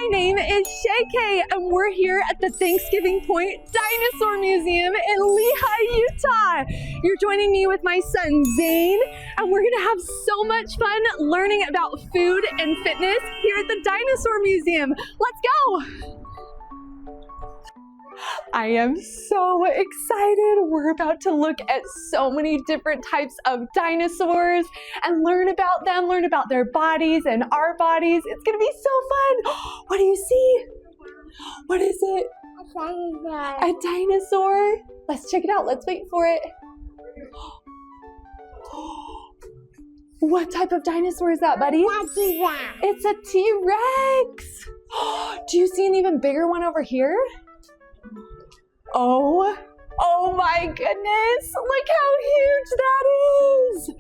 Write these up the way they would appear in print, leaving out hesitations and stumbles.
My name is Shay Kaye, and we're here at the Thanksgiving Point Dinosaur Museum in Lehi, Utah. You're joining me with my son Zane, and we're gonna have so much fun learning about food and fitness here at the Dinosaur Museum. Let's go! I am so excited. We're about to look at so many different types of dinosaurs and learn about them, learn about their bodies and our bodies. It's gonna be so fun. What do you see? What is it? A dinosaur. A dinosaur? Let's check it out. Let's wait for it. What type of dinosaur is that, buddy? It's a T-Rex. Do you see an even bigger one over here? Oh my goodness, look how huge that is.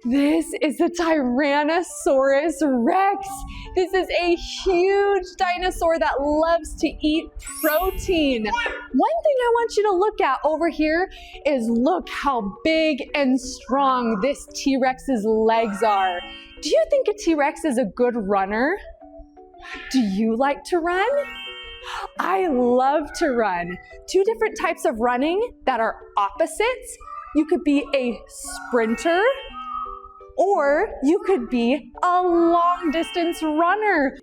This is the Tyrannosaurus Rex. This is a huge dinosaur that loves to eat protein. One thing I want you to look at over here is look how big and strong this T-Rex's legs are. Do you think a T-Rex is a good runner? Do you like to run? I love to run. Two different types of running that are opposites. You could be a sprinter, or you could be a long distance runner.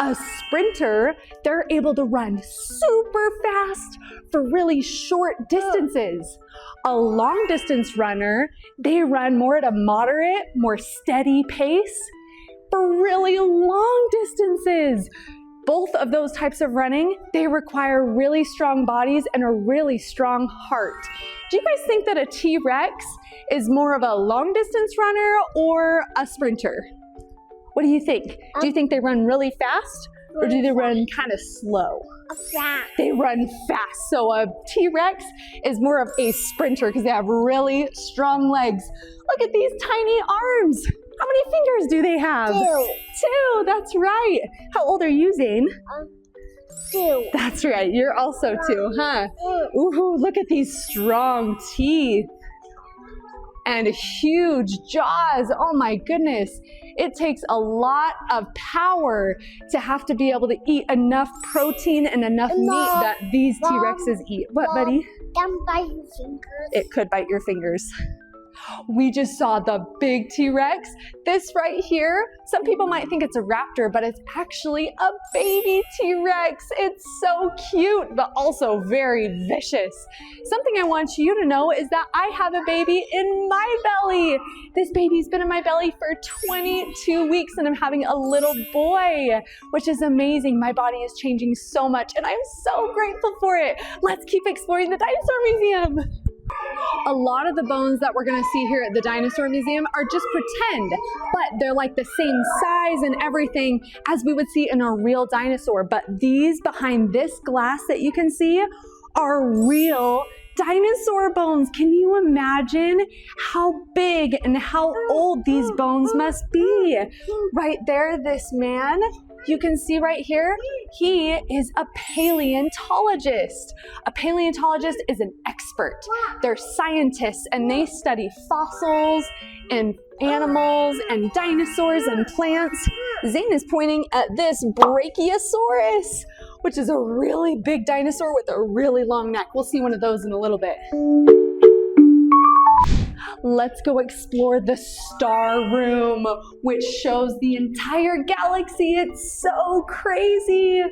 A sprinter, they're able to run super fast for really short distances. A long distance runner, they run more at a moderate, more steady pace for really long distances. Both of those types of running, they require really strong bodies and a really strong heart. Do you guys think that a T-Rex is more of a long distance runner or a sprinter? What do you think? Do you think they run really fast or do they run kind of slow? Fast. They run fast. So a T-Rex is more of a sprinter because they have really strong legs. Look at these tiny arms. How many fingers do they have? Two, that's right. How old are you, Zane? 2. That's right, you're also 2, huh? Ooh, look at these strong teeth and huge jaws. Oh my goodness. It takes a lot of power to have to be able to eat enough protein and enough meat that these T-Rexes eat. What, buddy? Don't bite your fingers. It could bite your fingers. We just saw the big T-Rex. This right here, some people might think it's a raptor, but it's actually a baby T-Rex. It's so cute, but also very vicious. Something I want you to know is that I have a baby in my belly. This baby's been in my belly for 22 weeks and I'm having a little boy, which is amazing. My body is changing so much and I'm so grateful for it. Let's keep exploring the Dinosaur Museum. A lot of the bones that we're gonna see here at the Dinosaur Museum are just pretend, but they're like the same size and everything as we would see in a real dinosaur. But these behind this glass that you can see are real dinosaur bones. Can you imagine how big and how old these bones must be? Right there, this man, you can see right here, he is a paleontologist. A paleontologist is an expert. They're scientists and they study fossils and animals and dinosaurs and plants. Zane is pointing at this Brachiosaurus, which is a really big dinosaur with a really long neck. We'll see one of those in a little bit. Let's go explore the star room, which shows the entire galaxy. It's so crazy.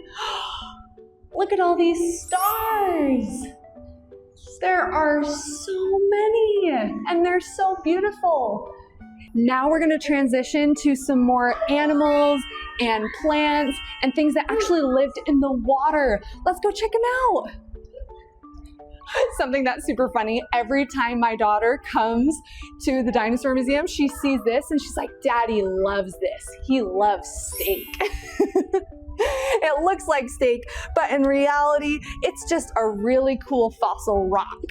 Look at all these stars. There are so many, and they're so beautiful. Now we're going to transition to some more animals and plants and things that actually lived in the water. Let's go check them out. Something that's super funny, every time my daughter comes to the Dinosaur Museum, she sees this and she's like, Daddy loves this. He loves steak. It looks like steak, but in reality, it's just a really cool fossil rock.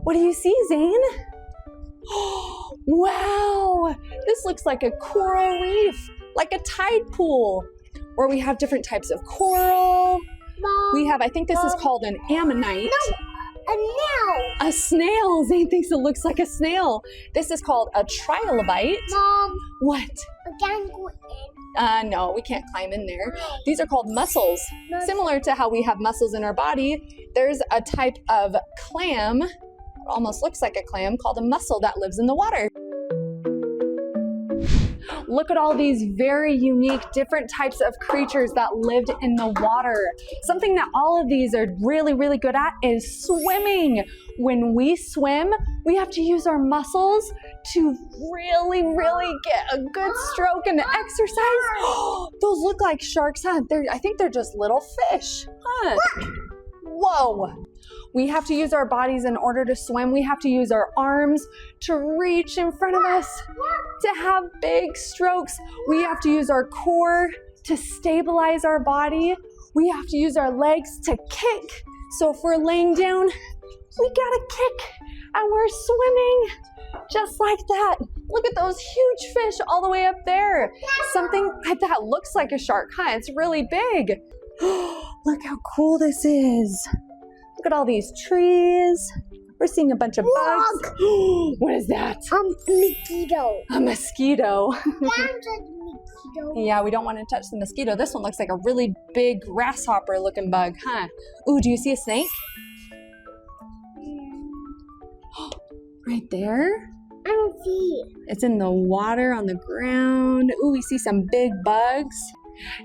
What do you see, Zane? Wow, this looks like a coral reef, like a tide pool, where we have different types of coral. We have, I think this is called an ammonite. A snail. A snail. Zane thinks it looks like a snail. This is called a trilobite. Mom. What? I can't go in. No, we can't climb in there. These are called mussels. Similar to how we have muscles in our body, there's a type of clam, almost looks like a clam, called a mussel that lives in the water. Look at all these very unique, different types of creatures that lived in the water. Something that all of these are really, really good at is swimming. When we swim, we have to use our muscles to really, really get a good stroke and exercise. Those look like sharks, huh? I think they're just little fish, huh? Whoa. We have to use our bodies in order to swim. We have to use our arms to reach in front of us to have big strokes. We have to use our core to stabilize our body. We have to use our legs to kick. So if we're laying down, we gotta kick and we're swimming just like that. Look at those huge fish all the way up there. Something that looks like a shark, huh? It's really big. Look how cool this is. Look at all these trees. We're seeing a bunch of bugs. What is that? Mosquito. A mosquito. Mosquito. Yeah, we don't want to touch the mosquito. This one looks like a really big grasshopper looking bug, huh? Ooh, do you see a snake? Right there. I don't see it. It's in the water on the ground. Ooh, we see some big bugs.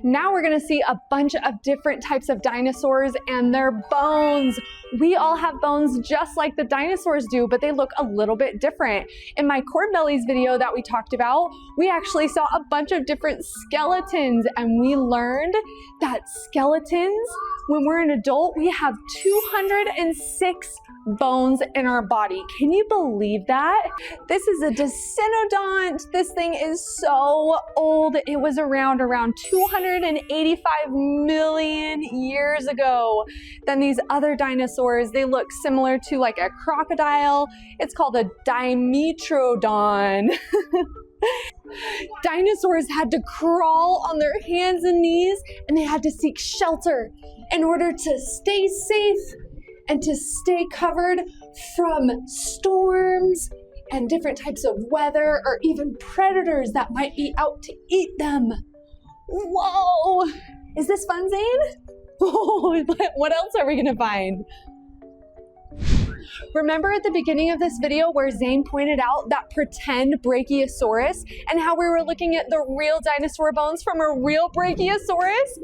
Now we're gonna see a bunch of different types of dinosaurs and their bones. We all have bones just like the dinosaurs do, but they look a little bit different. In my cord bellies video that we talked about, we actually saw a bunch of different skeletons, and we learned that skeletons, when we're an adult, we have 206 bones in our body. Can you believe that? This is a Dicynodont. This thing is so old. It was around 285 million years ago. Then these other dinosaurs, they look similar to like a crocodile. It's called a Dimetrodon. Dinosaurs had to crawl on their hands and knees, and they had to seek shelter in order to stay safe and to stay covered from storms and different types of weather, or even predators that might be out to eat them. Whoa! Is this fun, Zane? What else are we gonna find? Remember at the beginning of this video where Zane pointed out that pretend Brachiosaurus and how we were looking at the real dinosaur bones from a real Brachiosaurus?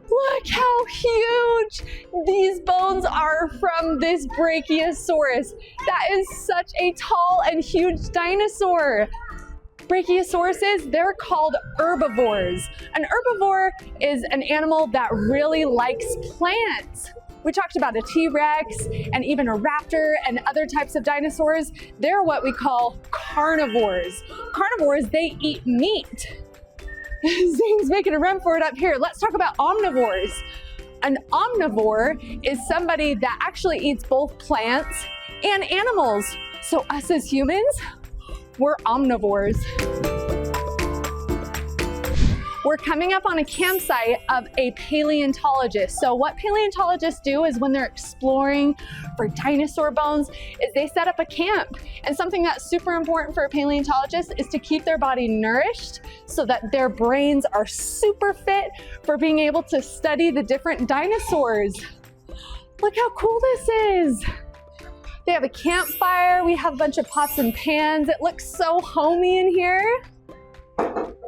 Look how huge these bones are from this Brachiosaurus. That is such a tall and huge dinosaur. Brachiosauruses, they're called herbivores. An herbivore is an animal that really likes plants. We talked about a T-Rex and even a raptor and other types of dinosaurs. They're what we call carnivores. Carnivores, they eat meat. Zane's making a run for it up here. Let's talk about omnivores. An omnivore is somebody that actually eats both plants and animals. So us as humans, we're omnivores. We're coming up on a campsite of a paleontologist. So what paleontologists do is when they're exploring for dinosaur bones is they set up a camp. And something that's super important for a paleontologist is to keep their body nourished so that their brains are super fit for being able to study the different dinosaurs. Look how cool this is. They have a campfire. We have a bunch of pots and pans. It looks so homey in here.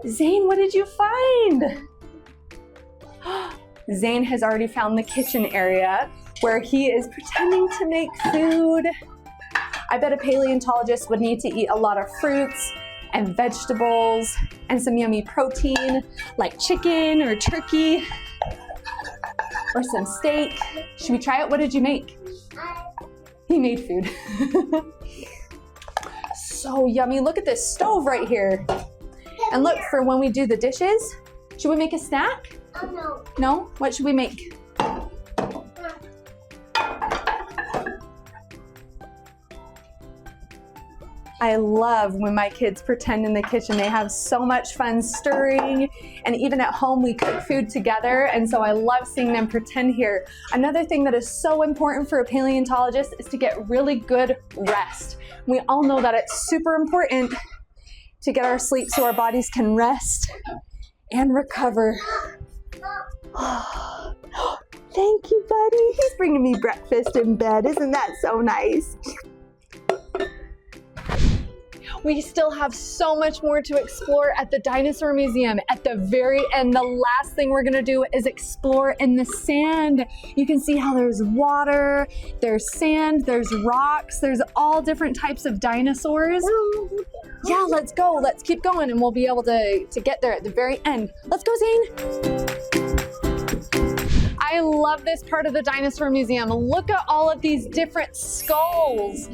Zane, what did you find? Zane has already found the kitchen area where he is pretending to make food. I bet a paleontologist would need to eat a lot of fruits and vegetables and some yummy protein like chicken or turkey or some steak. Should we try it? What did you make? He made food. So yummy. Look at this stove right here. And look, for when we do the dishes, should we make a snack? No. No? What should we make? I love when my kids pretend in the kitchen. They have so much fun stirring, and even at home we cook food together, and so I love seeing them pretend here. Another thing that is so important for a paleontologist is to get really good rest. We all know that it's super important to get our sleep so our bodies can rest and recover. Thank you, buddy. He's bringing me breakfast in bed. Isn't that so nice? We still have so much more to explore at the Dinosaur Museum. At the very end, the last thing we're gonna do is explore in the sand. You can see how there's water, there's sand, there's rocks, there's all different types of dinosaurs. Yeah, let's go. Let's keep going and we'll be able to get there at the very end. Let's go, Zane. I love this part of the Dinosaur Museum. Look at all of these different skulls.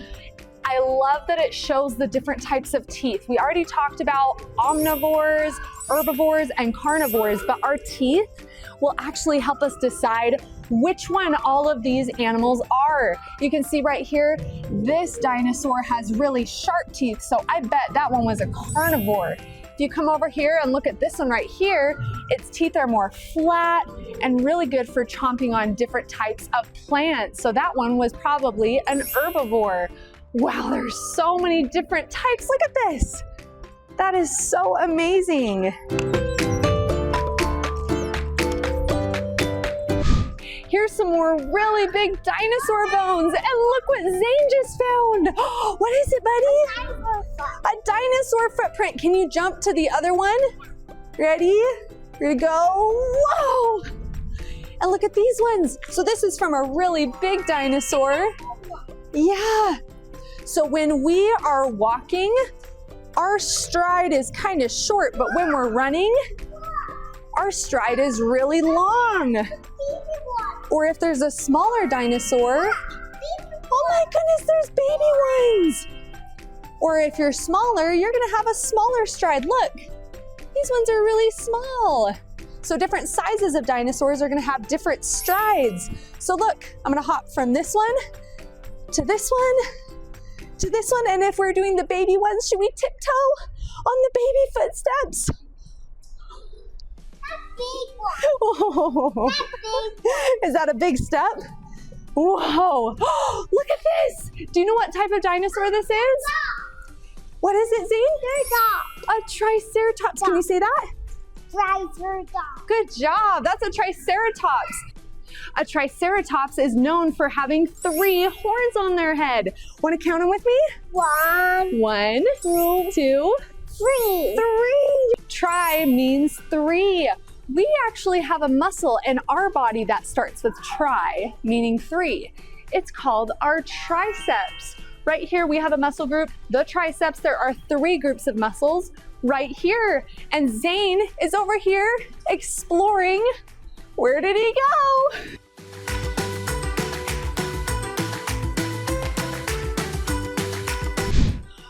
I love that it shows the different types of teeth. We already talked about omnivores, herbivores, and carnivores, but our teeth will actually help us decide which one all of these animals are. You can see right here, this dinosaur has really sharp teeth, so I bet that one was a carnivore. If you come over here and look at this one right here, its teeth are more flat and really good for chomping on different types of plants. So that one was probably an herbivore. Wow, there's so many different types. Look at this. That is so amazing. Here's some more really big dinosaur bones. And look what Zane just found. What is it, buddy? A dinosaur footprint. Can you jump to the other one? Ready? Here we go. Whoa! And look at these ones. So this is from a really big dinosaur. Yeah. So when we are walking, our stride is kind of short, but when we're running, our stride is really long. Or if there's a smaller dinosaur, oh my goodness, there's baby ones. Or if you're smaller, you're gonna have a smaller stride. Look, these ones are really small. So different sizes of dinosaurs are gonna have different strides. So look, I'm gonna hop from this one to this one, to this one, and if we're doing the baby ones, should we tiptoe on the baby footsteps? Big one. Whoa. Is that a big step? Whoa, look at this. Do you know what type of dinosaur this is? What is it, Zane? A triceratops. Can you say that? Triceratops. Good job, that's a triceratops. A triceratops is known for having 3 horns on their head. Want to count them with me? 1, 2, 3. 3. Tri means 3. We actually have a muscle in our body that starts with tri, meaning 3. It's called our triceps. Right here we have a muscle group, the triceps. There are 3 groups of muscles right here. And Zane is over here exploring. Where did he go?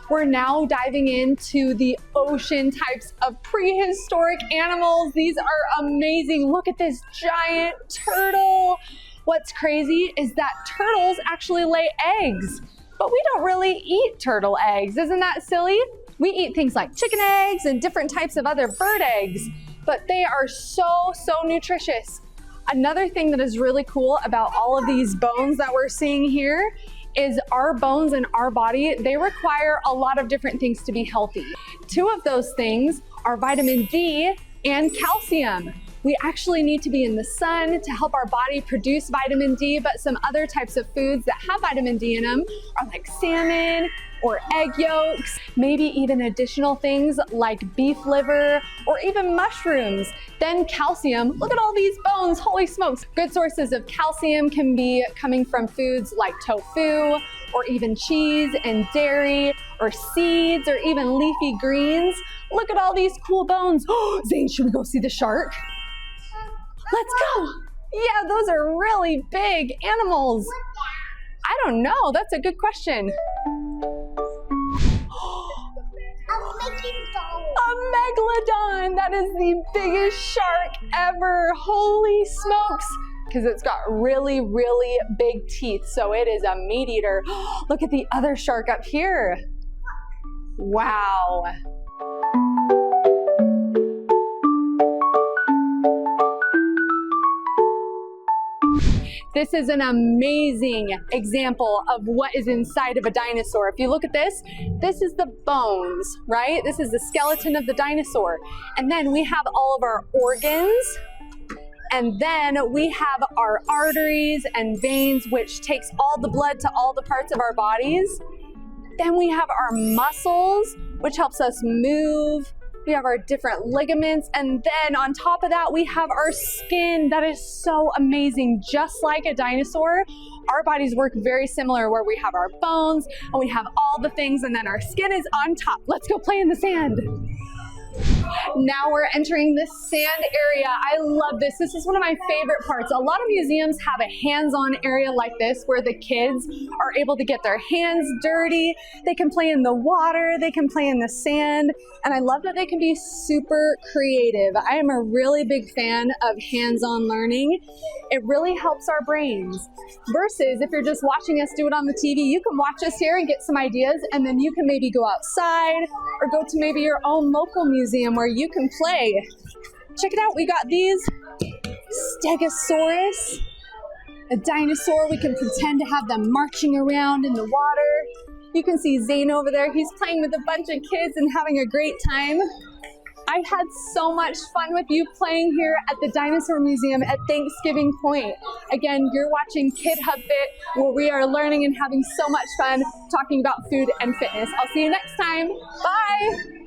We're now diving into the ocean types of prehistoric animals. These are amazing. Look at this giant turtle. What's crazy is that turtles actually lay eggs, but we don't really eat turtle eggs. Isn't that silly? We eat things like chicken eggs and different types of other bird eggs, but they are so nutritious. Another thing that is really cool about all of these bones that we're seeing here is our bones in our body, they require a lot of different things to be healthy. 2 of those things are vitamin D and calcium. We actually need to be in the sun to help our body produce vitamin D, but some other types of foods that have vitamin D in them are like salmon or egg yolks, maybe even additional things like beef liver or even mushrooms. Then calcium, look at all these bones, holy smokes. Good sources of calcium can be coming from foods like tofu or even cheese and dairy or seeds or even leafy greens. Look at all these cool bones. Oh, Zane, should we go see the shark? Let's go. Yeah, those are really big animals. I don't know, that's a good question. A megalodon, that is the biggest shark ever. Holy smokes, because it's got really big teeth, so it is a meat eater. Look at the other shark up here. Wow. This is an amazing example of what is inside of a dinosaur. If you look at this, this is the bones, right? This is the skeleton of the dinosaur. And then we have all of our organs. And then we have our arteries and veins, which takes all the blood to all the parts of our bodies. Then we have our muscles, which helps us move. We have our different ligaments. And then on top of that, we have our skin. That is so amazing. Just like a dinosaur, our bodies work very similar, where we have our bones and we have all the things, and then our skin is on top. Let's go play in the sand. Now we're entering the sand area. I love this. This is one of my favorite parts. A lot of museums have a hands-on area like this where the kids are able to get their hands dirty. They can play in the water, they can play in the sand, and I love that they can be super creative. I am a really big fan of hands-on learning. It really helps our brains. Versus if you're just watching us do it on the TV, you can watch us here and get some ideas, and then you can maybe go outside or go to maybe your own local museum where you can play. Check it out, we got these Stegosaurus, a dinosaur. We can pretend to have them marching around in the water. You can see Zane over there. He's playing with a bunch of kids and having a great time. I had so much fun with you playing here at the Dinosaur Museum at Thanksgiving Point. Again, you're watching KidHubFit, where we are learning and having so much fun talking about food and fitness. I'll see you next time. Bye!